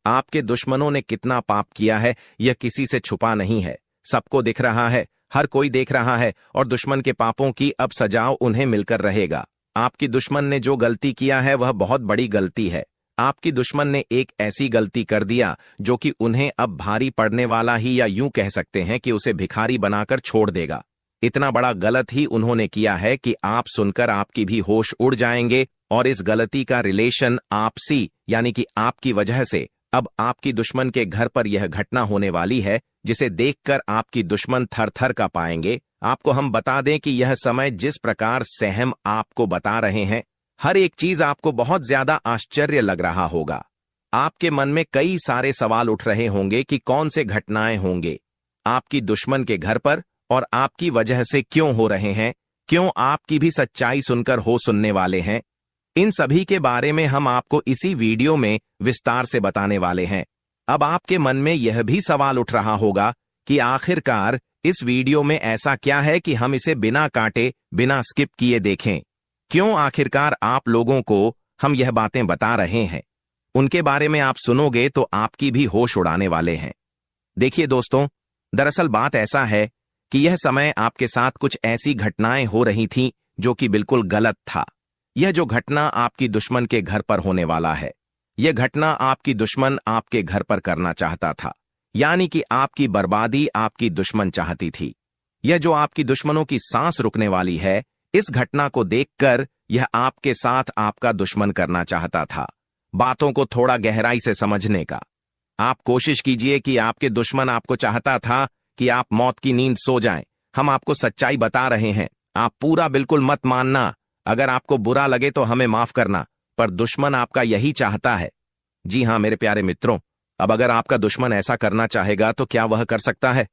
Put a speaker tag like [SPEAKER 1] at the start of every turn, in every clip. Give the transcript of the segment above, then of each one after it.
[SPEAKER 1] आपके दुश्मनों ने कितना पाप किया है यह किसी से छुपा नहीं है, सबको दिख रहा है, हर कोई देख रहा है और दुश्मन के पापों की अब सजाओ उन्हें मिलकर रहेगा। आपकी दुश्मन ने जो गलती किया है वह बहुत बड़ी गलती है। आपकी दुश्मन ने एक ऐसी गलती कर दिया जो कि उन्हें अब भारी पड़ने वाला ही, या यूं कह सकते हैं कि उसे भिखारी बनाकर छोड़ देगा। इतना बड़ा गलत ही उन्होंने किया है कि आप सुनकर आपकी भी होश उड़ जाएंगे और इस गलती का रिलेशन आपसी यानी कि आपकी वजह से अब आपकी दुश्मन के घर पर यह घटना होने वाली है जिसे देखकर आपकी दुश्मन थर थर का पाएंगे। आपको हम बता दें कि यह समय जिस प्रकार से हम आपको बता रहे हैं, हर एक चीज आपको बहुत ज्यादा आश्चर्य लग रहा होगा। आपके मन में कई सारे सवाल उठ रहे होंगे कि कौन से घटनाएं होंगे आपकी दुश्मन के घर पर और आपकी वजह से क्यों हो रहे हैं, क्यों आपकी भी सच्चाई सुनकर हो सुनने वाले हैं। इन सभी के बारे में हम आपको इसी वीडियो में विस्तार से बताने वाले हैं। अब आपके मन में यह भी सवाल उठ रहा होगा कि आखिरकार इस वीडियो में ऐसा क्या है कि हम इसे बिना काटे, बिना स्किप किए देखें। क्यों आखिरकार आप लोगों को हम यह बातें बता रहे हैं, उनके बारे में आप सुनोगे तो आपकी भी होश उड़ाने वाले हैं। देखिए दोस्तों, दरअसल बात ऐसा है कि यह समय आपके साथ कुछ ऐसी घटनाएं हो रही थीं जो कि बिल्कुल गलत था। यह जो घटना आपकी दुश्मन के घर पर होने वाला है, यह घटना आपकी दुश्मन आपके घर पर करना चाहता था, यानी कि आपकी बर्बादी आपकी दुश्मन चाहती थी। यह जो आपकी दुश्मनों की सांस रुकने वाली है, इस घटना को देखकर यह आपके साथ आपका दुश्मन करना चाहता था। बातों को थोड़ा गहराई से समझने का आप कोशिश कीजिए कि आपके दुश्मन आपको चाहता था कि आप मौत की नींद सो जाएं। हम आपको सच्चाई बता रहे हैं, आप पूरा बिल्कुल मत मानना। अगर आपको बुरा लगे तो हमें माफ करना, पर दुश्मन आपका यही चाहता है। जी हां मेरे प्यारे मित्रों, अब अगर आपका दुश्मन ऐसा करना चाहेगा तो क्या वह कर सकता है?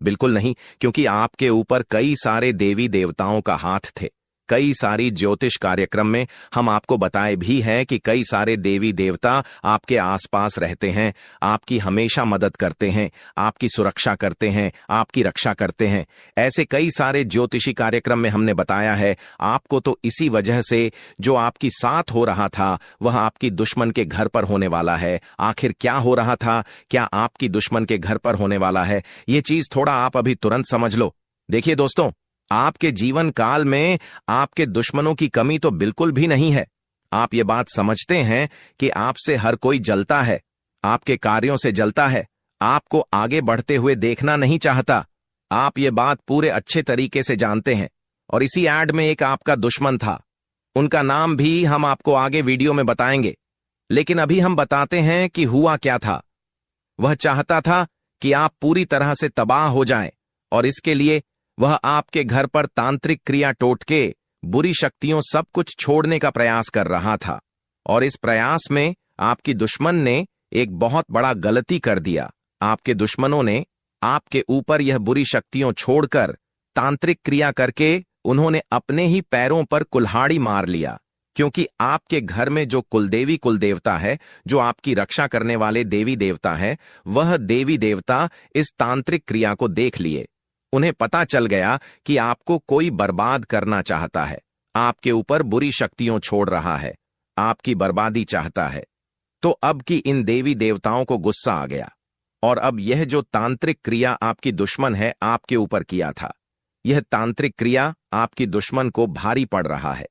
[SPEAKER 1] बिल्कुल नहीं, क्योंकि आपके ऊपर कई सारे देवी देवताओं का हाथ थे। कई सारी ज्योतिष कार्यक्रम में हम आपको बताए भी हैं कि कई सारे देवी देवता आपके आसपास रहते हैं, आपकी हमेशा मदद करते हैं, आपकी सुरक्षा करते हैं, आपकी रक्षा करते हैं। ऐसे कई सारे ज्योतिषी कार्यक्रम में हमने बताया है आपको। तो इसी वजह से जो आपकी साथ हो रहा था वह आपकी दुश्मन के घर पर होने वाला है। आखिर क्या हो रहा था, क्या आपकी दुश्मन के घर पर होने वाला है, ये चीज थोड़ा आप अभी तुरंत समझ लो। देखिए दोस्तों, आपके जीवन काल में आपके दुश्मनों की कमी तो बिल्कुल भी नहीं है। आप ये बात समझते हैं कि आपसे हर कोई जलता है, आपके कार्यों से जलता है, आपको आगे बढ़ते हुए देखना नहीं चाहता। आप ये बात पूरे अच्छे तरीके से जानते हैं। और इसी ऐड में एक आपका दुश्मन था, उनका नाम भी हम आपको आगे वीडियो में बताएंगे, लेकिन अभी हम बताते हैं कि हुआ क्या था। वह चाहता था कि आप पूरी तरह से तबाह हो जाएं, और इसके लिए वह आपके घर पर तांत्रिक क्रिया टोटके, बुरी शक्तियों सब कुछ छोड़ने का प्रयास कर रहा था। और इस प्रयास में आपकी दुश्मन ने एक बहुत बड़ा गलती कर दिया। आपके दुश्मनों ने आपके ऊपर यह बुरी शक्तियों छोड़कर तांत्रिक क्रिया करके उन्होंने अपने ही पैरों पर कुल्हाड़ी मार लिया, क्योंकि आपके घर में जो कुलदेवी कुलदेवता है, जो आपकी रक्षा करने वाले देवी देवता है, वह देवी देवता इस तांत्रिक क्रिया को देख लिए। उन्हें पता चल गया कि आपको कोई बर्बाद करना चाहता है, आपके ऊपर बुरी शक्तियों छोड़ रहा है, आपकी बर्बादी चाहता है। तो अब की इन देवी देवताओं को गुस्सा आ गया, और अब यह जो तांत्रिक क्रिया आपकी दुश्मन है आपके ऊपर किया था, यह तांत्रिक क्रिया आपकी दुश्मन को भारी पड़ रहा है,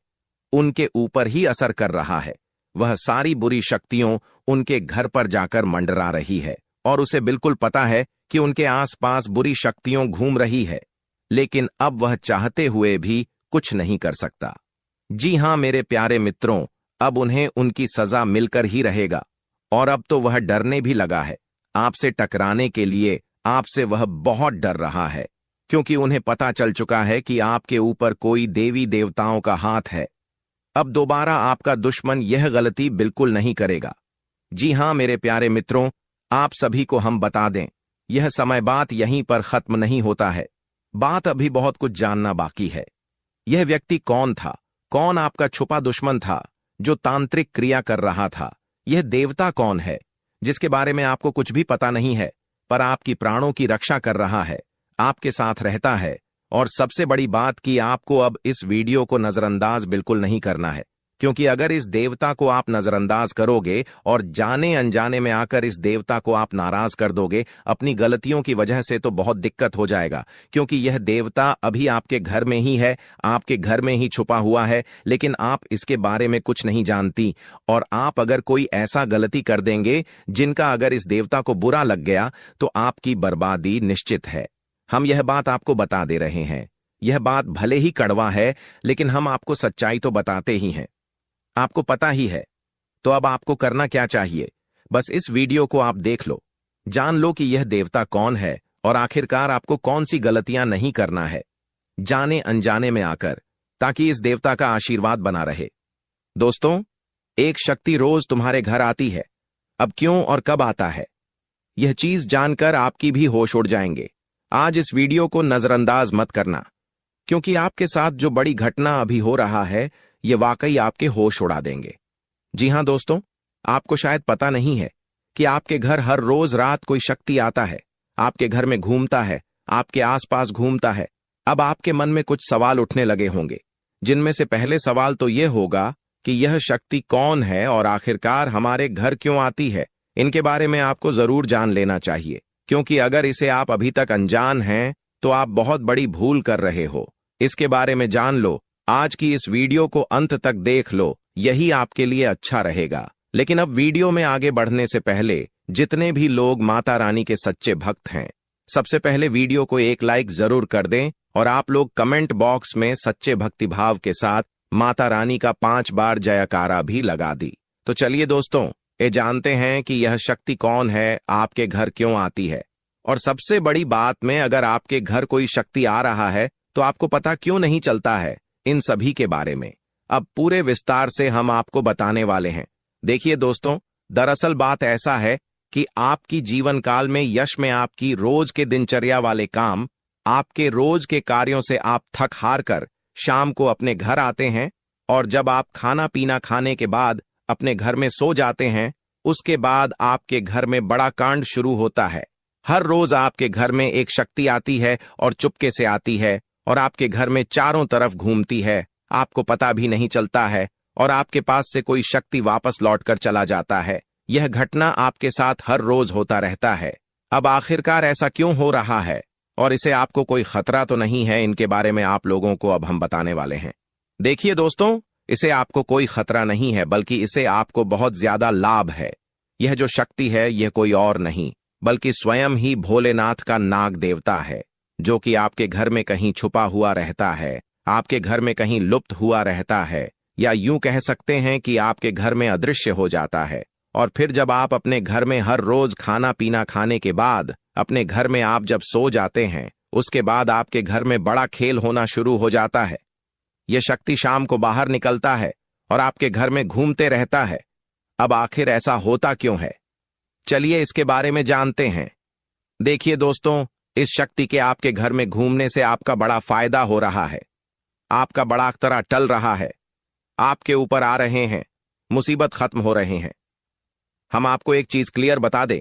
[SPEAKER 1] उनके ऊपर ही असर कर रहा है। वह सारी बुरी शक्तियों उनके घर पर जाकर मंडरा रही है, और उसे बिल्कुल पता है कि उनके आसपास बुरी शक्तियों घूम रही है, लेकिन अब वह चाहते हुए भी कुछ नहीं कर सकता। जी हां मेरे प्यारे मित्रों, अब उन्हें उनकी सजा मिलकर ही रहेगा। और अब तो वह डरने भी लगा है, आपसे टकराने के लिए आपसे वह बहुत डर रहा है, क्योंकि उन्हें पता चल चुका है कि आपके ऊपर कोई देवी देवताओं का हाथ है। अब दोबारा आपका दुश्मन यह गलती बिल्कुल नहीं करेगा। जी हां मेरे प्यारे मित्रों, आप सभी को हम बता दें, यह समय बात यहीं पर खत्म नहीं होता है। बात अभी बहुत कुछ जानना बाकी है। यह व्यक्ति कौन था, कौन आपका छुपा दुश्मन था जो तांत्रिक क्रिया कर रहा था? यह देवता कौन है जिसके बारे में आपको कुछ भी पता नहीं है, पर आपकी प्राणों की रक्षा कर रहा है, आपके साथ रहता है? और सबसे बड़ी बात कि आपको अब इस वीडियो को नजरअंदाज बिल्कुल नहीं करना है, क्योंकि अगर इस देवता को आप नजरअंदाज करोगे और जाने अनजाने में आकर इस देवता को आप नाराज कर दोगे अपनी गलतियों की वजह से, तो बहुत दिक्कत हो जाएगा। क्योंकि यह देवता अभी आपके घर में ही है, आपके घर में ही छुपा हुआ है, लेकिन आप इसके बारे में कुछ नहीं जानती। और आप अगर कोई ऐसा गलती कर देंगे जिनका अगर इस देवता को बुरा लग गया तो आपकी बर्बादी निश्चित है। हम यह बात आपको बता दे रहे हैं। यह बात भले ही कड़वा है, लेकिन हम आपको सच्चाई तो बताते ही हैं। आपको पता ही है। तो अब आपको करना क्या चाहिए? बस इस वीडियो को आप देख लो, जान लो कि यह देवता कौन है और आखिरकार आपको कौन सी गलतियां नहीं करना है जाने अनजाने में आकर, ताकि इस देवता का आशीर्वाद बना रहे। दोस्तों, एक शक्ति रोज तुम्हारे घर आती है। अब क्यों और कब आता है, यह चीज जानकर आपकी भी होश उड़ जाएंगे। आज इस वीडियो को नजरअंदाज मत करना, क्योंकि आपके साथ जो बड़ी घटना अभी हो रहा है यह वाकई आपके होश उड़ा देंगे। जी हां दोस्तों, आपको शायद पता नहीं है कि आपके घर हर रोज रात कोई शक्ति आता है, आपके घर में घूमता है, आपके आसपास घूमता है। अब आपके मन में कुछ सवाल उठने लगे होंगे, जिनमें से पहले सवाल तो यह होगा कि यह शक्ति कौन है और आखिरकार हमारे घर क्यों आती है। इनके बारे में आपको जरूर जान लेना चाहिए, क्योंकि अगर इसे आप अभी तक अनजान हैं तो आप बहुत बड़ी भूल कर रहे हो। इसके बारे में जान लो, आज की इस वीडियो को अंत तक देख लो, यही आपके लिए अच्छा रहेगा। लेकिन अब वीडियो में आगे बढ़ने से पहले जितने भी लोग माता रानी के सच्चे भक्त हैं, सबसे पहले वीडियो को एक लाइक जरूर कर दें और आप लोग कमेंट बॉक्स में सच्चे भक्तिभाव के साथ माता रानी का 5 बार जयकारा भी लगा दी। तो चलिए दोस्तों, ये जानते हैं कि यह शक्ति कौन है, आपके घर क्यों आती है, और सबसे बड़ी बात में अगर आपके घर कोई शक्ति आ रहा है तो आपको पता क्यों नहीं चलता है। इन सभी के बारे में अब पूरे विस्तार से हम आपको बताने वाले हैं। देखिए दोस्तों, दरअसल बात ऐसा है कि आपकी जीवन काल में यश में आपकी रोज के दिनचर्या वाले काम, आपके रोज के कार्यों से आप थक हार कर शाम को अपने घर आते हैं, और जब आप खाना पीना खाने के बाद अपने घर में सो जाते हैं, उसके बाद आपके घर में बड़ा कांड शुरू होता है। हर रोज आपके घर में एक शक्ति आती है और चुपके से आती है और आपके घर में चारों तरफ घूमती है, आपको पता भी नहीं चलता है, और आपके पास से कोई शक्ति वापस लौटकर चला जाता है। यह घटना आपके साथ हर रोज होता रहता है। अब आखिरकार ऐसा क्यों हो रहा है और इसे आपको कोई खतरा तो नहीं है, इनके बारे में आप लोगों को अब हम बताने वाले हैं। देखिए दोस्तों, इसे आपको कोई खतरा नहीं है, बल्कि इसे आपको बहुत ज्यादा लाभ है। यह जो शक्ति है यह कोई और नहीं बल्कि स्वयं ही भोलेनाथ का नाग देवता है, जो कि आपके घर में कहीं छुपा हुआ रहता है, आपके घर में कहीं लुप्त हुआ रहता है, या यूं कह सकते हैं कि आपके घर में अदृश्य हो जाता है। और फिर जब आप अपने घर में हर रोज खाना पीना खाने के बाद अपने घर में आप जब सो जाते हैं, उसके बाद आपके घर में बड़ा खेल होना शुरू हो जाता है। यह शक्ति शाम को बाहर निकलता है और आपके घर में घूमते रहता है। अब आखिर ऐसा होता क्यों है, चलिए इसके बारे में जानते हैं। देखिए दोस्तों, इस शक्ति के आपके घर में घूमने से आपका बड़ा फायदा हो रहा है, आपका बड़ा अख्तरा टल रहा है, आपके ऊपर आ रहे हैं, मुसीबत खत्म हो रहे हैं। हम आपको एक चीज क्लियर बता दें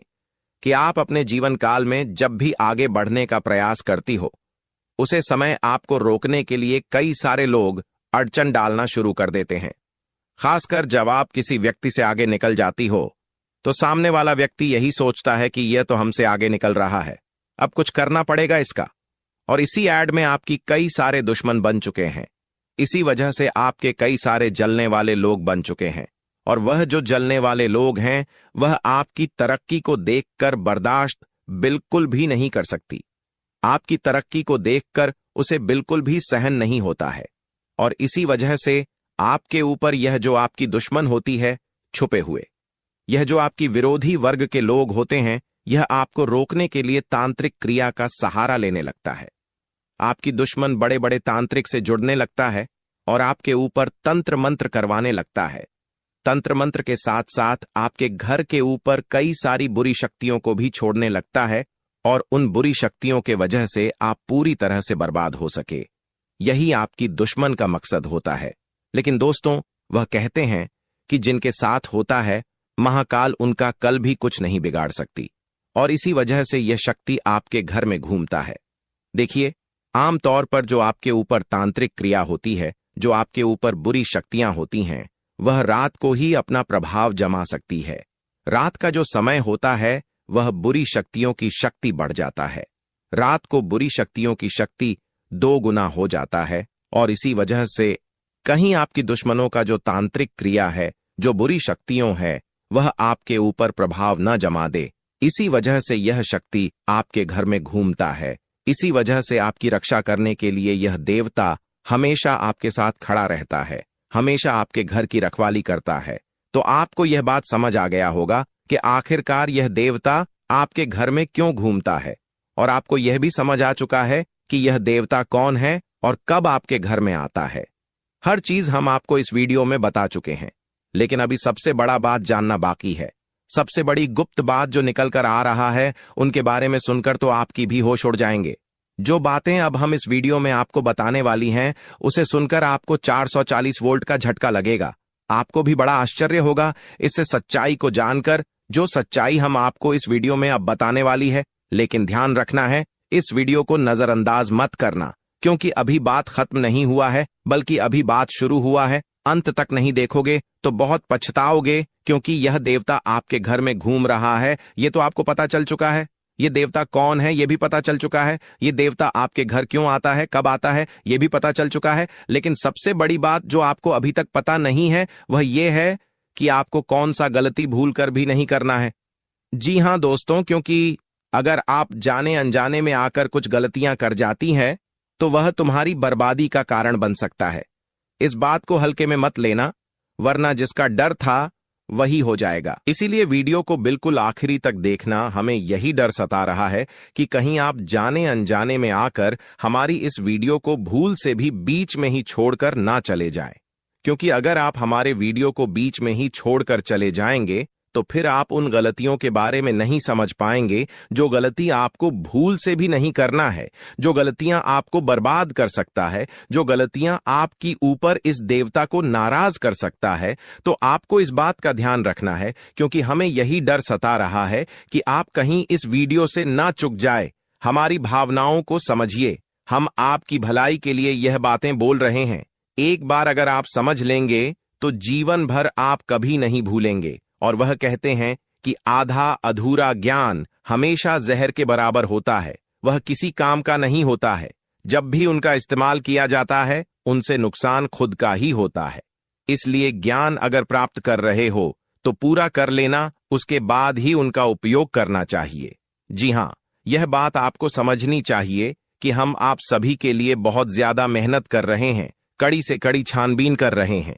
[SPEAKER 1] कि आप अपने जीवन काल में जब भी आगे बढ़ने का प्रयास करती हो, उसे समय आपको रोकने के लिए कई सारे लोग अड़चन डालना शुरू कर देते हैं। खासकर जब आप किसी व्यक्ति से आगे निकल जाती हो तो सामने वाला व्यक्ति यही सोचता है कि यह तो हमसे आगे निकल रहा है, अब कुछ करना पड़ेगा इसका। और इसी ऐड में आपकी कई सारे दुश्मन बन चुके हैं। इसी वजह से आपके कई सारे जलने वाले लोग बन चुके हैं, और वह जो जलने वाले लोग हैं वह आपकी तरक्की को देखकर बर्दाश्त बिल्कुल भी नहीं कर सकती। आपकी तरक्की को देखकर उसे बिल्कुल भी सहन नहीं होता है, और इसी वजह से आपके ऊपर यह जो आपकी दुश्मन होती है छुपे हुए, यह जो आपकी विरोधी वर्ग के लोग होते हैं, यह आपको रोकने के लिए तांत्रिक क्रिया का सहारा लेने लगता है। आपकी दुश्मन बड़े बड़े तांत्रिक से जुड़ने लगता है और आपके ऊपर तंत्र मंत्र करवाने लगता है। तंत्र मंत्र के साथ साथ आपके घर के ऊपर कई सारी बुरी शक्तियों को भी छोड़ने लगता है, और उन बुरी शक्तियों के वजह से आप पूरी तरह से बर्बाद हो सके। यही आपकी दुश्मन का मकसद होता है। लेकिन दोस्तों, वह कहते हैं कि जिनके साथ होता है महाकाल उनका कल भी कुछ नहीं बिगाड़ सकती, और इसी वजह से यह शक्ति आपके घर में घूमता है। देखिए, आमतौर पर जो आपके ऊपर तांत्रिक क्रिया होती है, जो आपके ऊपर बुरी शक्तियां होती हैं, वह रात को ही अपना प्रभाव जमा सकती है। रात का जो समय होता है वह बुरी शक्तियों की शक्ति बढ़ जाता है। रात को बुरी शक्तियों की शक्ति 2 गुना हो जाता है और इसी वजह से कहीं आपकी दुश्मनों का जो तांत्रिक क्रिया है, जो बुरी शक्तियों है, वह आपके ऊपर प्रभाव न जमा दे। इसी वजह से यह शक्ति आपके घर में घूमता है। इसी वजह से आपकी रक्षा करने के लिए यह देवता हमेशा आपके साथ खड़ा रहता है, हमेशा आपके घर की रखवाली करता है। तो आपको यह बात समझ आ गया होगा कि आखिरकार यह देवता आपके घर में क्यों घूमता है, और आपको यह भी समझ आ चुका है कि यह देवता कौन है और कब आपके घर में आता है। हर चीज हम आपको इस वीडियो में बता चुके हैं, लेकिन अभी सबसे बड़ा बात जानना बाकी है। सबसे बड़ी गुप्त बात जो निकल कर आ रहा है, उनके बारे में सुनकर तो आपकी भी होश उड़ जाएंगे। जो बातें अब हम इस वीडियो में आपको बताने वाली हैं, उसे सुनकर आपको 440 वोल्ट का झटका लगेगा। आपको भी बड़ा आश्चर्य होगा इससे सच्चाई को जानकर, जो सच्चाई हम आपको इस वीडियो में अब बताने वाली है। लेकिन ध्यान रखना है, इस वीडियो को नजरअंदाज मत करना, क्योंकि अभी बात खत्म नहीं हुआ है, बल्कि अभी बात शुरू हुआ है। अंत तक नहीं देखोगे तो बहुत पछताओगे, क्योंकि यह देवता आपके घर में घूम रहा है। ये तो आपको पता चल चुका है। ये देवता कौन है ये भी पता चल चुका है। ये देवता आपके घर क्यों आता है, कब आता है, ये भी पता चल चुका है। लेकिन सबसे बड़ी बात जो आपको अभी तक पता नहीं है, वह यह है कि आपको कौन सा गलती भूल कर भी नहीं करना है। जी हां दोस्तों, क्योंकि अगर आप जाने अनजाने में आकर कुछ गलतियां कर जाती हैं, तो वह तुम्हारी बर्बादी का कारण बन सकता है। इस बात को हल्के में मत लेना, वरना जिसका डर था वही हो जाएगा। इसीलिए वीडियो को बिल्कुल आखिरी तक देखना। हमें यही डर सता रहा है कि कहीं आप जाने अनजाने में आकर हमारी इस वीडियो को भूल से भी बीच में ही छोड़कर ना चले जाएं। क्योंकि अगर आप हमारे वीडियो को बीच में ही छोड़कर चले जाएंगे, तो फिर आप उन गलतियों के बारे में नहीं समझ पाएंगे, जो गलती आपको भूल से भी नहीं करना है, जो गलतियां आपको बर्बाद कर सकता है, जो गलतियां आपकी ऊपर इस देवता को नाराज कर सकता है। तो आपको इस बात का ध्यान रखना है, क्योंकि हमें यही डर सता रहा है कि आप कहीं इस वीडियो से ना चूक जाए। हमारी भावनाओं को समझिए, हम आपकी भलाई के लिए यह बातें बोल रहे हैं। एक बार अगर आप समझ लेंगे तो जीवन भर आप कभी नहीं भूलेंगे। और वह कहते हैं कि आधा अधूरा ज्ञान हमेशा जहर के बराबर होता है, वह किसी काम का नहीं होता है। जब भी उनका इस्तेमाल किया जाता है, उनसे नुकसान खुद का ही होता है। इसलिए ज्ञान अगर प्राप्त कर रहे हो तो पूरा कर लेना, उसके बाद ही उनका उपयोग करना चाहिए। जी हां, यह बात आपको समझनी चाहिए कि हम आप सभी के लिए बहुत ज्यादा मेहनत कर रहे हैं, कड़ी से कड़ी छानबीन कर रहे हैं।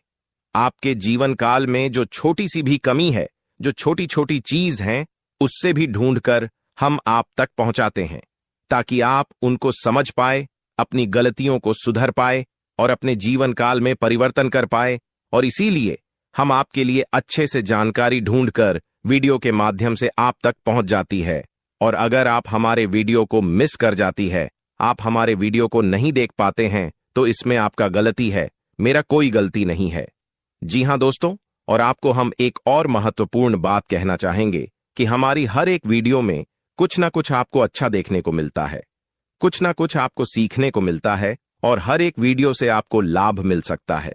[SPEAKER 1] आपके जीवन काल में जो छोटी सी भी कमी है, जो छोटी छोटी चीज हैं, उससे भी ढूंढकर हम आप तक पहुंचाते हैं, ताकि आप उनको समझ पाए, अपनी गलतियों को सुधर पाए और अपने जीवन काल में परिवर्तन कर पाए। और इसीलिए हम आपके लिए अच्छे से जानकारी ढूंढकर वीडियो के माध्यम से आप तक पहुंच जाती है। और अगर आप हमारे वीडियो को मिस कर जाती है, आप हमारे वीडियो को नहीं देख पाते हैं, तो इसमें आपका गलती है, मेरा कोई गलती नहीं है। जी हां दोस्तों, और आपको हम एक और महत्वपूर्ण बात कहना चाहेंगे कि हमारी हर एक वीडियो में कुछ ना कुछ आपको अच्छा देखने को मिलता है, कुछ ना कुछ आपको सीखने को मिलता है, और हर एक वीडियो से आपको लाभ मिल सकता है।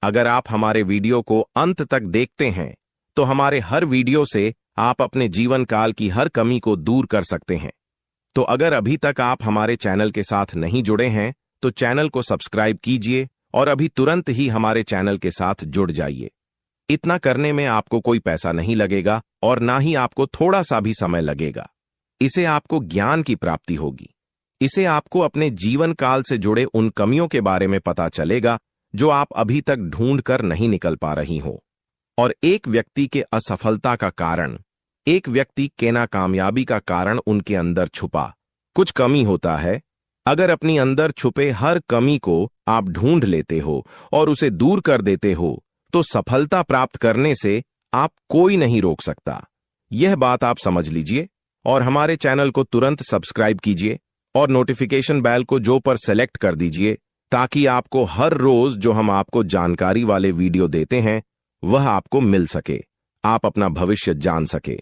[SPEAKER 1] अगर आप हमारे वीडियो को अंत तक देखते हैं, तो हमारे हर वीडियो से आप अपने जीवन काल की हर कमी को दूर कर सकते हैं। तो अगर अभी तक आप हमारे चैनल के साथ नहीं जुड़े हैं, तो चैनल को सब्सक्राइब कीजिए और अभी तुरंत ही हमारे चैनल के साथ जुड़ जाइए। इतना करने में आपको कोई पैसा नहीं लगेगा और ना ही आपको थोड़ा सा भी समय लगेगा। इसे आपको ज्ञान की प्राप्ति होगी। इसे आपको अपने जीवन काल से जुड़े उन कमियों के बारे में पता चलेगा जो आप अभी तक ढूंढ कर नहीं निकल पा रही हो। और एक व्यक्ति के असफलता का कारण, एक व्यक्ति के नाकामयाबी का कारण उनके अंदर छुपा कुछ कमी होता है। अगर अपनी अंदर छुपे हर कमी को आप ढूंढ लेते हो और उसे दूर कर देते हो, तो सफलता प्राप्त करने से आप कोई नहीं रोक सकता। यह बात आप समझ लीजिए और हमारे चैनल को तुरंत सब्सक्राइब कीजिए और नोटिफिकेशन बेल को जो पर सेलेक्ट कर दीजिए, ताकि आपको हर रोज जो हम आपको जानकारी वाले वीडियो देते हैं वह आपको मिल सके, आप अपना भविष्य जान सके।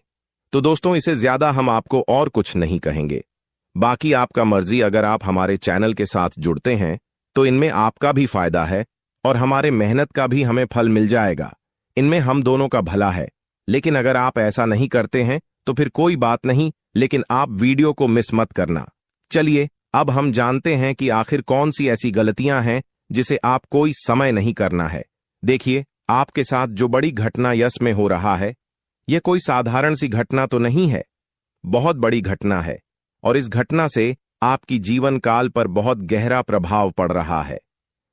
[SPEAKER 1] तो दोस्तों, इसे ज्यादा हम आपको और कुछ नहीं कहेंगे। बाकी आपका मर्जी। अगर आप हमारे चैनल के साथ जुड़ते हैं तो इनमें आपका भी फायदा है और हमारे मेहनत का भी हमें फल मिल जाएगा। इनमें हम दोनों का भला है। लेकिन अगर आप ऐसा नहीं करते हैं तो फिर कोई बात नहीं, लेकिन आप वीडियो को मिस मत करना। चलिए अब हम जानते हैं कि आखिर कौन सी ऐसी गलतियां हैं जिसे आप कोई समय नहीं करना है। देखिए, आपके साथ जो बड़ी घटना यश में हो रहा है, यह कोई साधारण सी घटना तो नहीं है, बहुत बड़ी घटना है। और इस घटना से आपकी जीवन काल पर बहुत गहरा प्रभाव पड़ रहा है।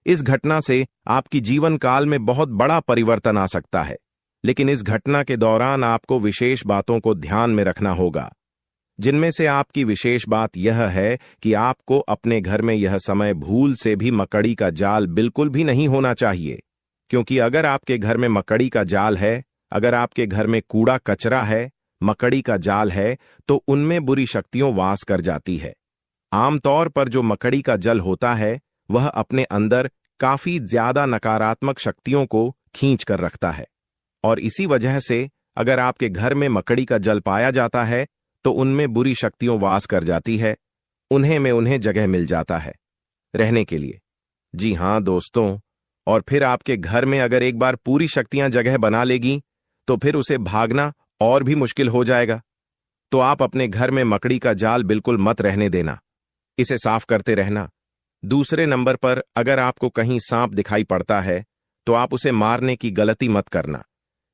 [SPEAKER 1] इस घटना से आपकी जीवन काल में बहुत बड़ा परिवर्तन आ सकता है। लेकिन इस घटना के दौरान आपको विशेष बातों को ध्यान में रखना होगा, जिनमें से आपकी विशेष बात यह है कि आपको अपने घर में यह समय भूल से भी मकड़ी का जाल बिल्कुल भी नहीं होना चाहिए। क्योंकि अगर आपके घर में मकड़ी का जाल है, अगर आपके घर में कूड़ा कचरा है, मकड़ी का जाल है, तो उनमें बुरी शक्तियां वास कर जाती है। आमतौर पर जो मकड़ी का जल होता है वह अपने अंदर काफी ज्यादा नकारात्मक शक्तियों को खींच कर रखता है। और इसी वजह से अगर आपके घर में मकड़ी का जल पाया जाता है तो उनमें बुरी शक्तियां वास कर जाती है, उन्हें जगह मिल जाता है रहने के लिए। जी हां दोस्तों, और फिर आपके घर में अगर एक बार पूरी शक्तियां जगह बना लेगी तो फिर उसे भागना और भी मुश्किल हो जाएगा। तो आप अपने घर में मकड़ी का जाल बिल्कुल मत रहने देना, इसे साफ करते रहना। दूसरे नंबर पर, अगर आपको कहीं सांप दिखाई पड़ता है तो आप उसे मारने की गलती मत करना,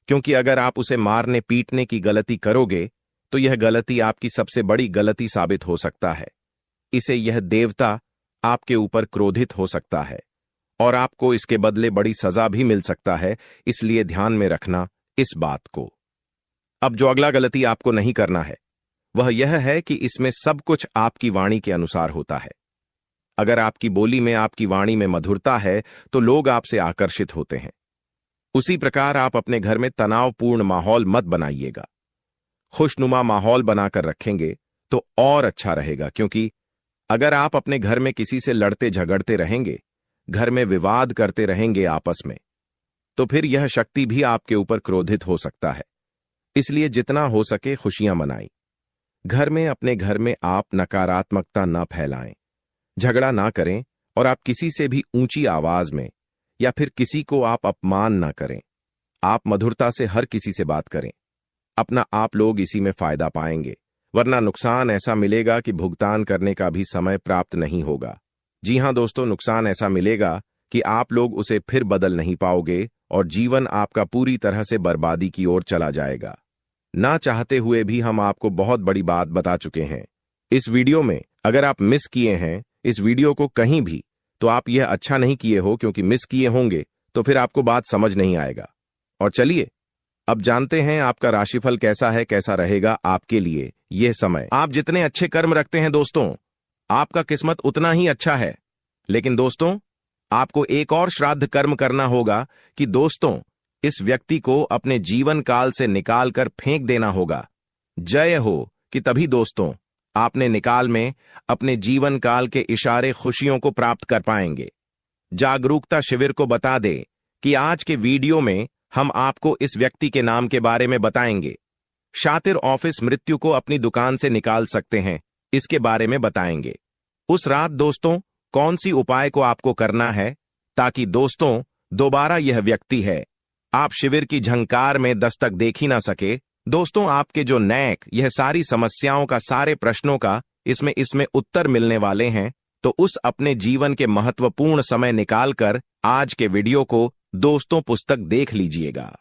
[SPEAKER 1] क्योंकि अगर आप उसे मारने पीटने की गलती करोगे तो यह गलती आपकी सबसे बड़ी गलती साबित हो सकता है। इसे यह देवता आपके ऊपर क्रोधित हो सकता है और आपको इसके बदले बड़ी सजा भी मिल सकता है। इसलिए ध्यान में रखना इस बात को। अब जो अगला गलती आपको नहीं करना है वह यह है कि इसमें सब कुछ आपकी वाणी के अनुसार होता है। अगर आपकी बोली में, आपकी वाणी में मधुरता है तो लोग आपसे आकर्षित होते हैं। उसी प्रकार आप अपने घर में तनावपूर्ण माहौल मत बनाइएगा। खुशनुमा माहौल बनाकर रखेंगे तो और अच्छा रहेगा, क्योंकि अगर आप अपने घर में किसी से लड़ते झगड़ते रहेंगे, घर में विवाद करते रहेंगे आपस में, तो फिर यह शक्ति भी आपके ऊपर क्रोधित हो सकता है। इसलिए जितना हो सके खुशियां मनाएं। घर में, अपने घर में आप नकारात्मकता न फैलाएं, झगड़ा ना करें और आप किसी से भी ऊंची आवाज में या फिर किसी को आप अपमान ना करें। आप मधुरता से हर किसी से बात करें। अपना आप लोग इसी में फायदा पाएंगे, वरना नुकसान ऐसा मिलेगा कि भुगतान करने का भी समय प्राप्त नहीं होगा। जी हां दोस्तों, नुकसान ऐसा मिलेगा कि आप लोग उसे फिर बदल नहीं पाओगे और जीवन आपका पूरी तरह से बर्बादी की ओर चला जाएगा। ना चाहते हुए भी हम आपको बहुत बड़ी बात बता चुके हैं इस वीडियो में। अगर आप मिस किए हैं इस वीडियो को कहीं भी, तो आप यह अच्छा नहीं किए हो, क्योंकि मिस किए होंगे तो फिर आपको बात समझ नहीं आएगा। और चलिए अब जानते हैं आपका राशिफल कैसा है, कैसा रहेगा आपके लिए यह समय। आप जितने अच्छे कर्म रखते हैं दोस्तों, आपका किस्मत उतना ही अच्छा है। लेकिन दोस्तों, आपको एक और श्राद्ध कर्म करना होगा कि दोस्तों, इस व्यक्ति को अपने जीवन काल से निकाल कर फेंक देना होगा। जय हो कि तभी दोस्तों आपने निकाल में अपने जीवन काल के इशारे खुशियों को प्राप्त कर पाएंगे। जागरूकता शिविर को बता दे कि आज के वीडियो में हम आपको इस व्यक्ति के नाम के बारे में बताएंगे। शातिर ऑफिस मृत्यु को अपनी दुकान से निकाल सकते हैं, इसके बारे में बताएंगे। उस रात दोस्तों कौन सी उपाय को आपको करना है ताकि दोस्तों दोबारा यह व्यक्ति है आप शिविर की झंकार में दस्तक देख ही ना सके। दोस्तों, आपके जो नैक, यह सारी समस्याओं का, सारे प्रश्नों का इसमें उत्तर मिलने वाले हैं। तो उस अपने जीवन के महत्वपूर्ण समय निकालकर आज के वीडियो को दोस्तों पुस्तक देख लीजिएगा।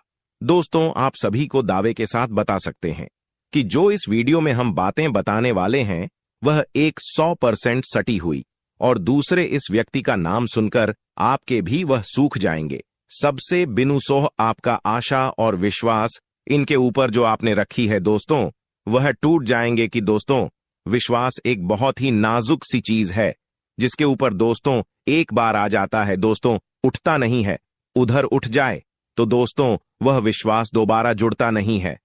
[SPEAKER 1] दोस्तों, आप सभी को दावे के साथ बता सकते हैं कि जो इस वीडियो में हम बातें बताने वाले हैं वह 100% सटी हुई, और दूसरे इस व्यक्ति का नाम सुनकर आपके भी वह सूख जाएंगे। सबसे बिनुसोह आपका आशा और विश्वास इनके ऊपर जो आपने रखी है दोस्तों, वह टूट जाएंगे। कि दोस्तों, विश्वास एक बहुत ही नाजुक सी चीज है, जिसके ऊपर दोस्तों एक बार आ जाता है दोस्तों उठता नहीं है। उधर उठ जाए तो दोस्तों वह विश्वास दोबारा जुड़ता नहीं है।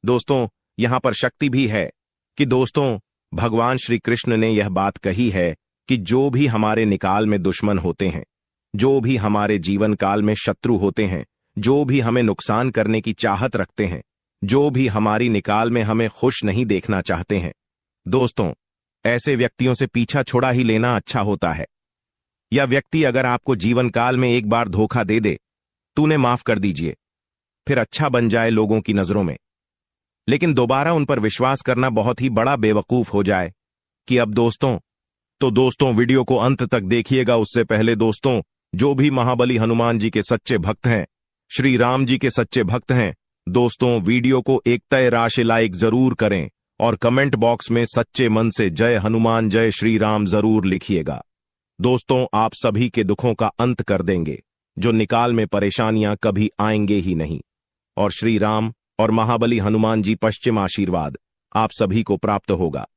[SPEAKER 1] दोस्तों, यहां पर शक्ति भी है कि दोस्तों भगवान श्री कृष्ण ने यह बात कही है कि जो भी हमारे निकाल में दुश्मन होते हैं, जो भी हमारे जीवन काल में शत्रु होते हैं, जो भी हमें नुकसान करने की चाहत रखते हैं, जो भी हमारी निकाल में हमें खुश नहीं देखना चाहते हैं, दोस्तों ऐसे व्यक्तियों से पीछा छोड़ा ही लेना अच्छा होता है। या व्यक्ति अगर आपको जीवन काल में एक बार धोखा दे दे, तूने माफ कर दीजिए, फिर अच्छा बन जाए लोगों की नजरों में, लेकिन दोबारा उन पर विश्वास करना बहुत ही बड़ा बेवकूफ हो जाए कि अब दोस्तों वीडियो को अंत तक देखिएगा। उससे पहले दोस्तों, जो भी महाबली हनुमान जी के सच्चे भक्त हैं, श्री राम जी के सच्चे भक्त हैं, दोस्तों वीडियो को एक तय राशि लाइक जरूर करें और कमेंट बॉक्स में सच्चे मन से जय हनुमान जय श्री राम जरूर लिखिएगा। दोस्तों, आप सभी के दुखों का अंत कर देंगे, जो निकाल में परेशानियां कभी आएंगे ही नहीं, और श्री राम और महाबली हनुमान जी पश्चिम आशीर्वाद आप सभी को प्राप्त होगा।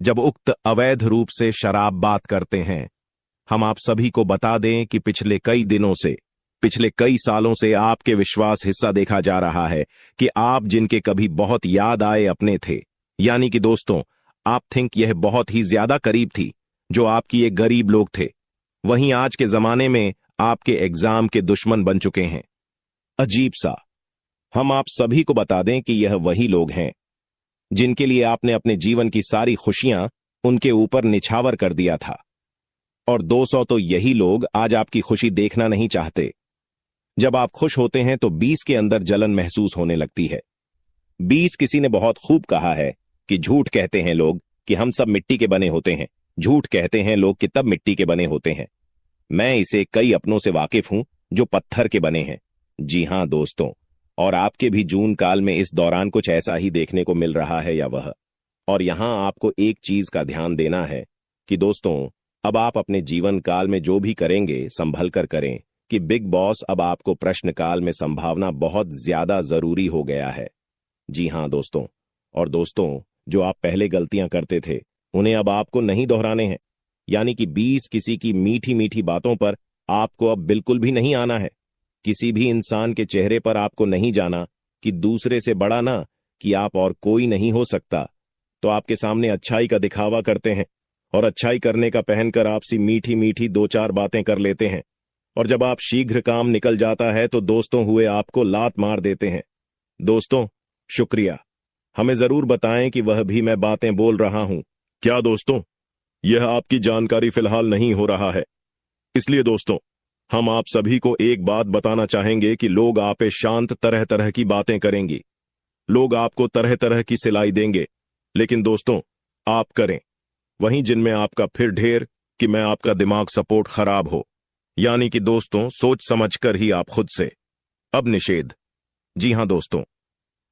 [SPEAKER 1] जब उक्त अवैध रूप से शराब बात करते हैं, हम आप सभी को बता दें कि पिछले कई सालों से आपके विश्वास हिस्सा देखा जा रहा है कि आप जिनके कभी बहुत याद आए अपने थे, यानी कि दोस्तों आप थिंक यह बहुत ही ज्यादा करीब थी, जो आपकी एक गरीब लोग थे, वहीं आज के जमाने में आपके एग्जाम के दुश्मन बन चुके हैं। अजीब सा, हम आप सभी को बता दें कि यह वही लोग हैं जिनके लिए आपने अपने जीवन की सारी खुशियां उनके ऊपर निछावर कर दिया था, और 200 तो यही लोग आज आपकी खुशी देखना नहीं चाहते। जब आप खुश होते हैं तो 20 के अंदर जलन महसूस होने लगती है। 20 किसी ने बहुत खूब कहा है कि झूठ कहते हैं लोग कि हम सब मिट्टी के बने होते हैं, झूठ कहते हैं लोग कि तब मिट्टी के बने होते हैं। मैं इसे कई अपनों से वाकिफ हूं जो पत्थर के बने हैं। जी हां दोस्तों, और आपके भी जून काल में इस दौरान कुछ ऐसा ही देखने को मिल रहा है या वह। और यहां आपको एक चीज का ध्यान देना है कि दोस्तों अब आप अपने जीवन काल में जो भी करेंगे संभल कर करें, कि बिग बॉस अब आपको प्रश्न काल में संभावना बहुत ज्यादा जरूरी हो गया है। जी हां दोस्तों, और दोस्तों जो आप पहले गलतियां करते थे उन्हें अब आपको नहीं दोहराने हैं, यानी कि 20 किसी की मीठी मीठी बातों पर आपको अब बिल्कुल भी नहीं आना है। किसी भी इंसान के चेहरे पर आपको नहीं जाना कि दूसरे से बड़ा ना कि आप और कोई नहीं हो सकता, तो आपके सामने अच्छाई का दिखावा करते हैं और अच्छाई करने का पहनकर आपसी मीठी मीठी 2-4 बातें कर लेते हैं, और जब आप शीघ्र काम निकल जाता है तो दोस्तों हुए आपको लात मार देते हैं। दोस्तों शुक्रिया, हमें जरूर बताएं कि वह भी मैं बातें बोल रहा हूं क्या। दोस्तों यह आपकी जानकारी फिलहाल नहीं हो रहा है, इसलिए दोस्तों हम आप सभी को एक बात बताना चाहेंगे कि लोग आपे शांत तरह तरह की बातें करेंगी, लोग आपको तरह तरह की सिलाई देंगे, लेकिन दोस्तों आप करें वहीं जिनमें आपका फिर ढेर कि मैं आपका दिमाग सपोर्ट खराब हो, यानी कि दोस्तों सोच समझकर ही आप खुद से। अब निषेध। जी हां दोस्तों,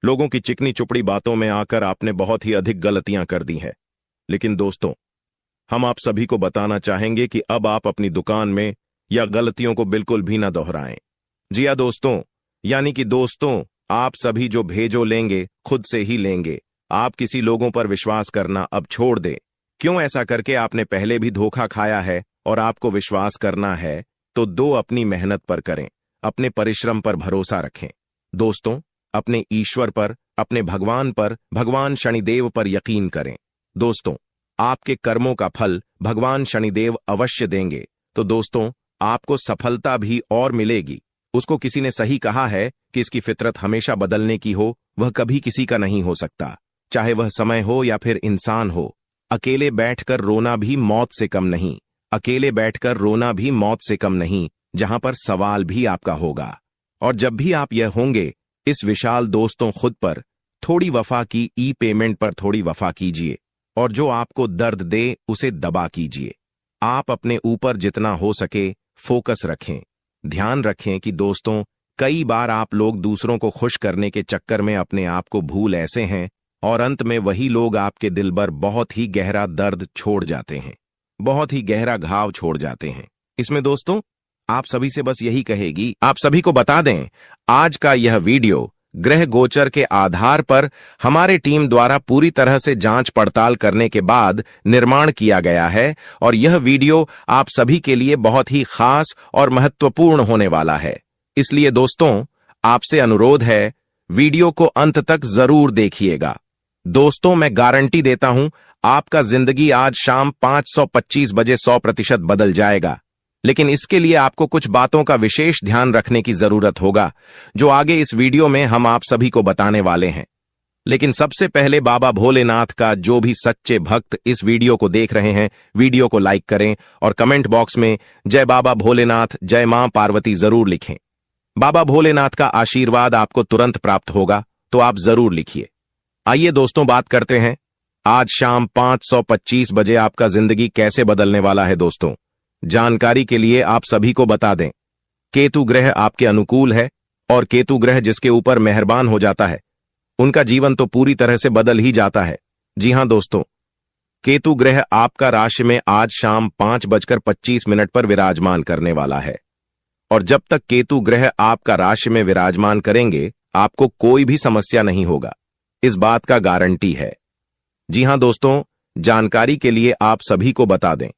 [SPEAKER 1] लोगों की चिकनी चुपड़ी बातों में आकर आपने बहुत ही अधिक गलतियां कर दी हैं, लेकिन दोस्तों हम आप सभी को बताना चाहेंगे कि अब आप अपनी दुकान में या गलतियों को बिल्कुल भी न दोहराएं। जी हां दोस्तों, यानी कि दोस्तों आप सभी जो भेजो लेंगे खुद से ही लेंगे। आप किसी लोगों पर विश्वास करना अब छोड़ दें। क्यों ऐसा करके आपने पहले भी धोखा खाया है और आपको विश्वास करना है तो अपनी मेहनत पर करें, अपने परिश्रम पर भरोसा रखें। दोस्तों अपने ईश्वर पर, अपने भगवान पर, भगवान शनिदेव पर यकीन करें। दोस्तों आपके कर्मों का फल भगवान शनिदेव अवश्य देंगे, तो दोस्तों आपको सफलता भी और मिलेगी। उसको किसी ने सही कहा है कि इसकी फितरत हमेशा बदलने की हो, वह कभी किसी का नहीं हो सकता, चाहे वह समय हो या फिर इंसान हो। अकेले बैठकर रोना भी मौत से कम नहीं, अकेले बैठकर रोना भी मौत से कम नहीं, जहां पर सवाल भी आपका होगा। और जब भी आप यह होंगे, इस विशाल दोस्तों खुद पर थोड़ी वफा की ई पेमेंट पर थोड़ी वफा कीजिए, और जो आपको दर्द दे उसे दबा कीजिए। आप अपने ऊपर जितना हो सके फोकस रखें। ध्यान रखें कि दोस्तों कई बार आप लोग दूसरों को खुश करने के चक्कर में अपने आप को भूल ऐसे हैं, और अंत में वही लोग आपके दिल पर बहुत ही गहरा दर्द छोड़ जाते हैं, बहुत ही गहरा घाव छोड़ जाते हैं। इसमें दोस्तों आप सभी से बस यही कहेगी, आप सभी को बता दें आज का यह वीडियो ग्रह गोचर के आधार पर हमारे टीम द्वारा पूरी तरह से जांच पड़ताल करने के बाद निर्माण किया गया है, और यह वीडियो आप सभी के लिए बहुत ही खास और महत्वपूर्ण होने वाला है। इसलिए दोस्तों आपसे अनुरोध है, वीडियो को अंत तक जरूर देखिएगा। दोस्तों मैं गारंटी देता हूं आपका जिंदगी आज शाम 525 बजे 100% बदल जाएगा, लेकिन इसके लिए आपको कुछ बातों का विशेष ध्यान रखने की जरूरत होगा, जो आगे इस वीडियो में हम आप सभी को बताने वाले हैं। लेकिन सबसे पहले बाबा भोलेनाथ का जो भी सच्चे भक्त इस वीडियो को देख रहे हैं, वीडियो को लाइक करें और कमेंट बॉक्स में जय बाबा भोलेनाथ, जय मां पार्वती जरूर लिखें। बाबा भोलेनाथ का आशीर्वाद आपको तुरंत प्राप्त होगा, तो आप जरूर लिखिए। आइए दोस्तों, बात करते हैं आज शाम 5:25 बजे आपका जिंदगी कैसे बदलने वाला है। दोस्तों, जानकारी के लिए आप सभी को बता दें, केतु ग्रह आपके अनुकूल है और केतु ग्रह जिसके ऊपर मेहरबान हो जाता है उनका जीवन तो पूरी तरह से बदल ही जाता है। जी हां दोस्तों, केतु ग्रह आपका राशि में आज शाम 5:25 पर विराजमान करने वाला है और जब तक केतु ग्रह आपका राशि में विराजमान करेंगे आपको कोई भी समस्या नहीं होगा, इस बात का गारंटी है। जी हां दोस्तों, जानकारी के लिए आप सभी को बता दें,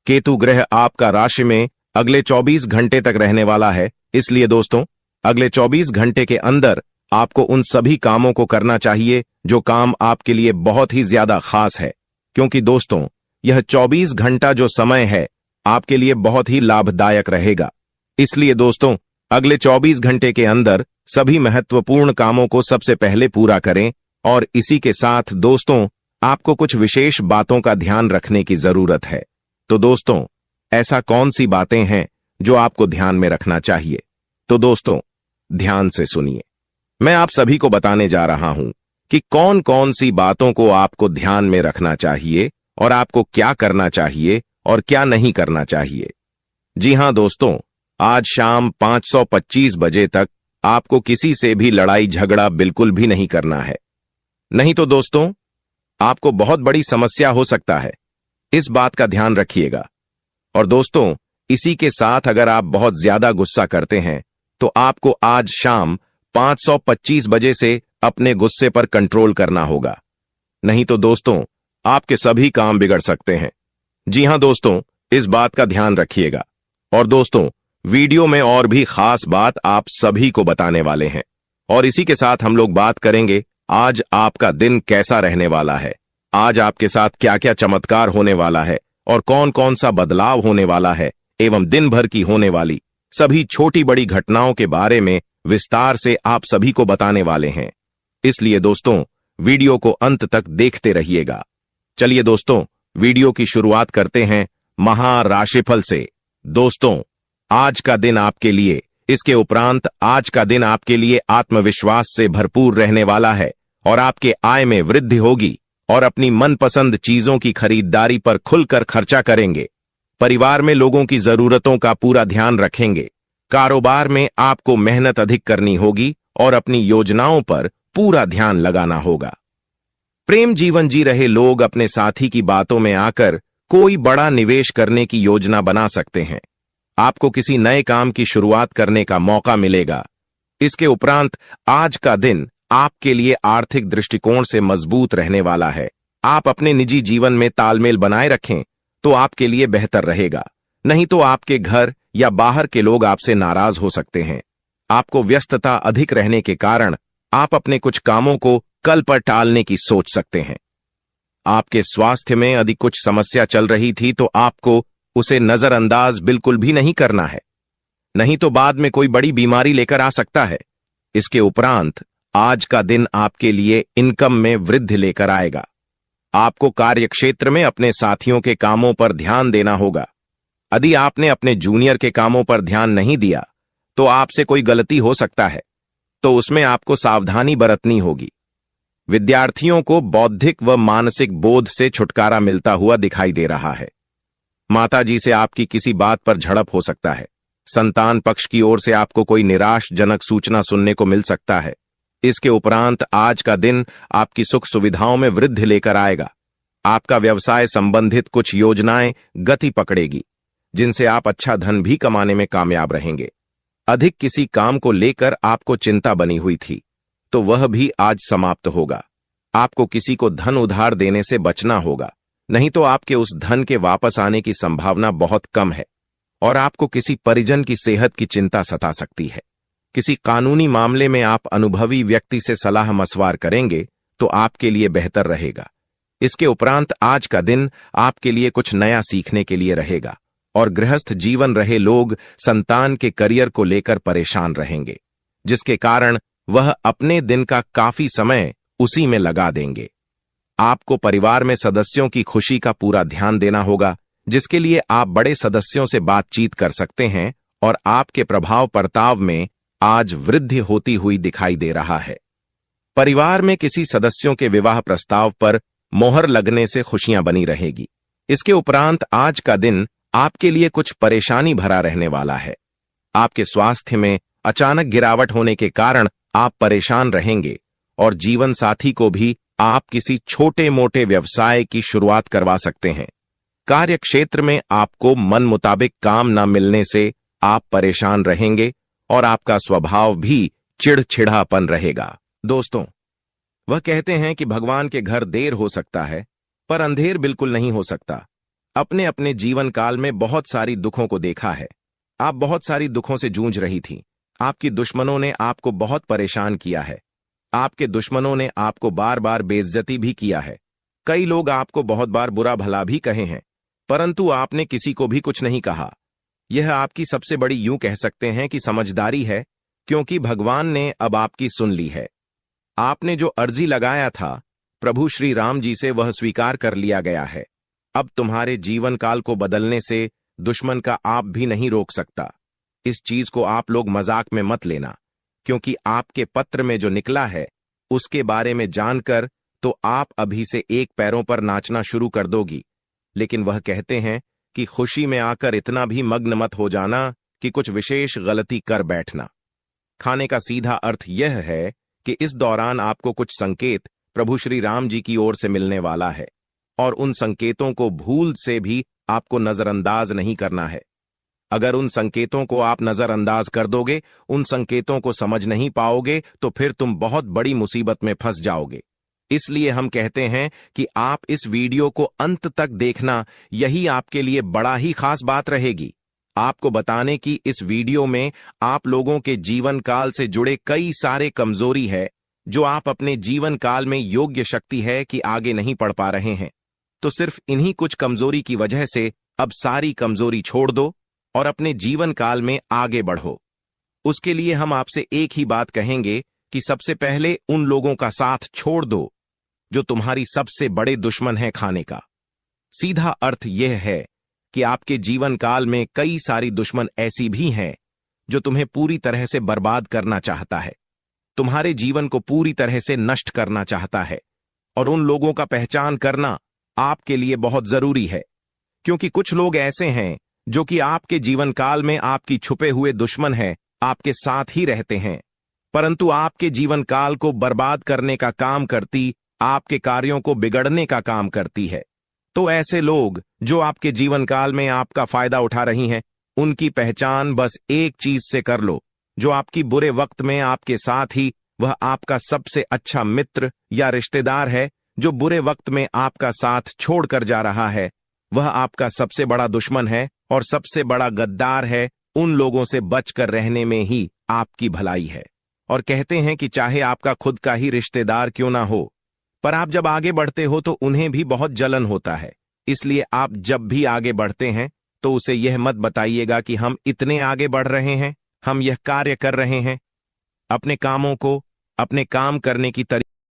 [SPEAKER 1] केतु ग्रह आपका राशि में अगले 24 घंटे तक रहने वाला है। इसलिए दोस्तों, अगले 24 घंटे के अंदर आपको उन सभी कामों को करना चाहिए जो काम आपके लिए बहुत ही ज्यादा खास है, क्योंकि दोस्तों यह 24 घंटा जो समय है आपके लिए बहुत ही लाभदायक रहेगा। इसलिए दोस्तों, अगले 24 घंटे के अंदर सभी महत्वपूर्ण कामों को सबसे पहले पूरा करें और इसी के साथ दोस्तों आपको कुछ विशेष बातों का ध्यान रखने की जरूरत है। तो दोस्तों, ऐसा कौन सी बातें हैं जो आपको ध्यान में रखना चाहिए? तो दोस्तों ध्यान से सुनिए, मैं आप सभी को बताने जा रहा हूं कि कौन कौन सी बातों को आपको ध्यान में रखना चाहिए और आपको क्या करना चाहिए और क्या नहीं करना चाहिए। जी हां दोस्तों, आज शाम 5:25 बजे तक आपको किसी से भी लड़ाई झगड़ा बिल्कुल भी नहीं करना है, नहीं तो दोस्तों आपको बहुत बड़ी समस्या हो सकता है, इस बात का ध्यान रखिएगा। और दोस्तों, इसी के साथ अगर आप बहुत ज्यादा गुस्सा करते हैं तो आपको आज शाम 5:25 बजे से अपने गुस्से पर कंट्रोल करना होगा, नहीं तो दोस्तों आपके सभी काम बिगड़ सकते हैं। जी हां दोस्तों, इस बात का ध्यान रखिएगा। और दोस्तों, वीडियो में और भी खास बात आप सभी को बताने वाले हैं और इसी के साथ हम लोग बात करेंगे आज आपका दिन कैसा रहने वाला है, आज आपके साथ क्या क्या चमत्कार होने वाला है और कौन कौन सा बदलाव होने वाला है एवं दिन भर की होने वाली सभी छोटी बड़ी घटनाओं के बारे में विस्तार से आप सभी को बताने वाले हैं। इसलिए दोस्तों वीडियो को अंत तक देखते रहिएगा। चलिए दोस्तों, वीडियो की शुरुआत करते हैं महाराशिफल से। दोस्तों, आज का दिन आपके लिए, इसके उपरांत आज का दिन आपके लिए आत्मविश्वास से भरपूर रहने वाला है और आपके आय में वृद्धि होगी और अपनी मनपसंद चीजों की खरीदारी पर खुलकर खर्चा करेंगे। परिवार में लोगों की जरूरतों का पूरा ध्यान रखेंगे। कारोबार में आपको मेहनत अधिक करनी होगी और अपनी योजनाओं पर पूरा ध्यान लगाना होगा। प्रेम जीवन जी रहे लोग अपने साथी की बातों में आकर कोई बड़ा निवेश करने की योजना बना सकते हैं। आपको किसी नए काम की शुरुआत करने का मौका मिलेगा। इसके उपरांत आज का दिन आपके लिए आर्थिक दृष्टिकोण से मजबूत रहने वाला है। आप अपने निजी जीवन में तालमेल बनाए रखें तो आपके लिए बेहतर रहेगा, नहीं तो आपके घर या बाहर के लोग आपसे नाराज हो सकते हैं। आपको व्यस्तता अधिक रहने के कारण आप अपने कुछ कामों को कल पर टालने की सोच सकते हैं। आपके स्वास्थ्य में यदि कुछ समस्या चल रही थी तो आपको उसे नजरअंदाज बिल्कुल भी नहीं करना है, नहीं तो बाद में कोई बड़ी बीमारी लेकर आ सकता है। इसके उपरांत आज का दिन आपके लिए इनकम में वृद्धि लेकर आएगा। आपको कार्यक्षेत्र में अपने साथियों के कामों पर ध्यान देना होगा। यदि आपने अपने जूनियर के कामों पर ध्यान नहीं दिया तो आपसे कोई गलती हो सकता है, तो उसमें आपको सावधानी बरतनी होगी। विद्यार्थियों को बौद्धिक व मानसिक बोध से छुटकारा मिलता हुआ दिखाई दे रहा है। माताजी से आपकी किसी बात पर झड़प हो सकता है। संतान पक्ष की ओर से आपको कोई निराशजनक सूचना सुनने को मिल सकता है। इसके उपरांत आज का दिन आपकी सुख सुविधाओं में वृद्धि लेकर आएगा। आपका व्यवसाय संबंधित कुछ योजनाएं गति पकड़ेगी, जिनसे आप अच्छा धन भी कमाने में कामयाब रहेंगे। अधिक किसी काम को लेकर आपको चिंता बनी हुई थी तो वह भी आज समाप्त होगा। आपको किसी को धन उधार देने से बचना होगा, नहीं तो आपके उस धन के वापस आने की संभावना बहुत कम है और आपको किसी परिजन की सेहत की चिंता सता सकती है। किसी कानूनी मामले में आप अनुभवी व्यक्ति से सलाह मशवरा करेंगे तो आपके लिए बेहतर रहेगा। इसके उपरांत आज का दिन आपके लिए कुछ नया सीखने के लिए रहेगा और गृहस्थ जीवन रहे लोग संतान के करियर को लेकर परेशान रहेंगे, जिसके कारण वह अपने दिन का काफी समय उसी में लगा देंगे। आपको परिवार में सदस्यों की खुशी का पूरा ध्यान देना होगा, जिसके लिए आप बड़े सदस्यों से बातचीत कर सकते हैं और आपके प्रभाव प्रताव में आज वृद्धि होती हुई दिखाई दे रहा है। परिवार में किसी सदस्यों के विवाह प्रस्ताव पर मोहर लगने से खुशियां बनी रहेगी। इसके उपरांत आज का दिन आपके लिए कुछ परेशानी भरा रहने वाला है। आपके स्वास्थ्य में अचानक गिरावट होने के कारण आप परेशान रहेंगे और जीवन साथी को भी आप किसी छोटे मोटे व्यवसाय की शुरुआत करवा सकते हैं। कार्य क्षेत्र में आपको मन मुताबिक काम न मिलने से आप परेशान रहेंगे और आपका स्वभाव भी चिड़चिड़ापन रहेगा। दोस्तों, वह कहते हैं कि भगवान के घर देर हो सकता है पर अंधेर बिल्कुल नहीं हो सकता। अपने अपने जीवन काल में बहुत सारी दुखों को देखा है। आप बहुत सारी दुखों से जूझ रही थी। आपकी दुश्मनों ने आपको बहुत परेशान किया है। आपके दुश्मनों ने आपको बार बार बेइज्जती भी किया है। कई लोग आपको बहुत बार बुरा भला भी कहे हैं, परंतु आपने किसी को भी कुछ नहीं कहा। यह आपकी सबसे बड़ी, यूं कह सकते हैं कि समझदारी है, क्योंकि भगवान ने अब आपकी सुन ली है। आपने जो अर्जी लगाया था प्रभु श्री राम जी से, वह स्वीकार कर लिया गया है। अब तुम्हारे जीवन काल को बदलने से दुश्मन का आप भी नहीं रोक सकता। इस चीज को आप लोग मजाक में मत लेना, क्योंकि आपके पत्र में जो निकला है उसके बारे में जानकर तो आप अभी से एक पैरों पर नाचना शुरू कर दोगी। लेकिन वह कहते हैं कि खुशी में आकर इतना भी मग्न मत हो जाना कि कुछ विशेष गलती कर बैठना। खाने का सीधा अर्थ यह है कि इस दौरान आपको कुछ संकेत प्रभु श्री राम जी की ओर से मिलने वाला है और उन संकेतों को भूल से भी आपको नजरअंदाज नहीं करना है। अगर उन संकेतों को आप नजरअंदाज कर दोगे, उन संकेतों को समझ नहीं पाओगे, तो फिर तुम बहुत बड़ी मुसीबत में फंस जाओगे। इसलिए हम कहते हैं कि आप इस वीडियो को अंत तक देखना, यही आपके लिए बड़ा ही खास बात रहेगी। आपको बताने की इस वीडियो में आप लोगों के जीवन काल से जुड़े कई सारे कमजोरी है, जो आप अपने जीवन काल में योग्य शक्ति है कि आगे नहीं बढ़ पा रहे हैं। तो सिर्फ इन्हीं कुछ कमजोरी की वजह से अब सारी कमजोरी छोड़ दो और अपने जीवन काल में आगे बढ़ो। उसके लिए हम आपसे एक ही बात कहेंगे कि सबसे पहले उन लोगों का साथ छोड़ दो जो तुम्हारी सबसे बड़े दुश्मन है खाने का। सीधा अर्थ यह है कि आपके जीवन काल में कई सारी दुश्मन ऐसी भी हैं जो तुम्हें पूरी तरह से बर्बाद करना चाहता है, तुम्हारे जीवन को पूरी तरह से नष्ट करना चाहता है। और उन लोगों का पहचान करना आपके लिए बहुत जरूरी है, क्योंकि कुछ लोग ऐसे हैं जो कि आपके जीवन काल में आपकी छुपे हुए दुश्मन हैं, आपके साथ ही रहते हैं, परंतु आपके जीवन काल को बर्बाद करने का काम करती, आपके कार्यों को बिगड़ने का काम करती है। तो ऐसे लोग जो आपके जीवन काल में आपका फायदा उठा रही हैं, उनकी पहचान बस एक चीज से कर लो, जो आपकी बुरे वक्त में आपके साथ ही वह आपका सबसे अच्छा मित्र या रिश्तेदार है, जो बुरे वक्त में आपका साथ छोड़कर जा रहा है, वह आपका सबसे बड़ा दुश्मन है और सबसे बड़ा गद्दार है। उन लोगों से बचकर रहने में ही आपकी भलाई है। और कहते हैं कि चाहे आपका खुद का ही रिश्तेदार क्यों ना हो, पर आप जब आगे बढ़ते हो तो उन्हें भी बहुत जलन होता है। इसलिए आप जब भी आगे बढ़ते हैं तो उसे यह मत बताइएगा कि हम इतने आगे बढ़ रहे हैं, हम यह कार्य कर रहे हैं। अपने कामों को, अपने काम करने की तरीके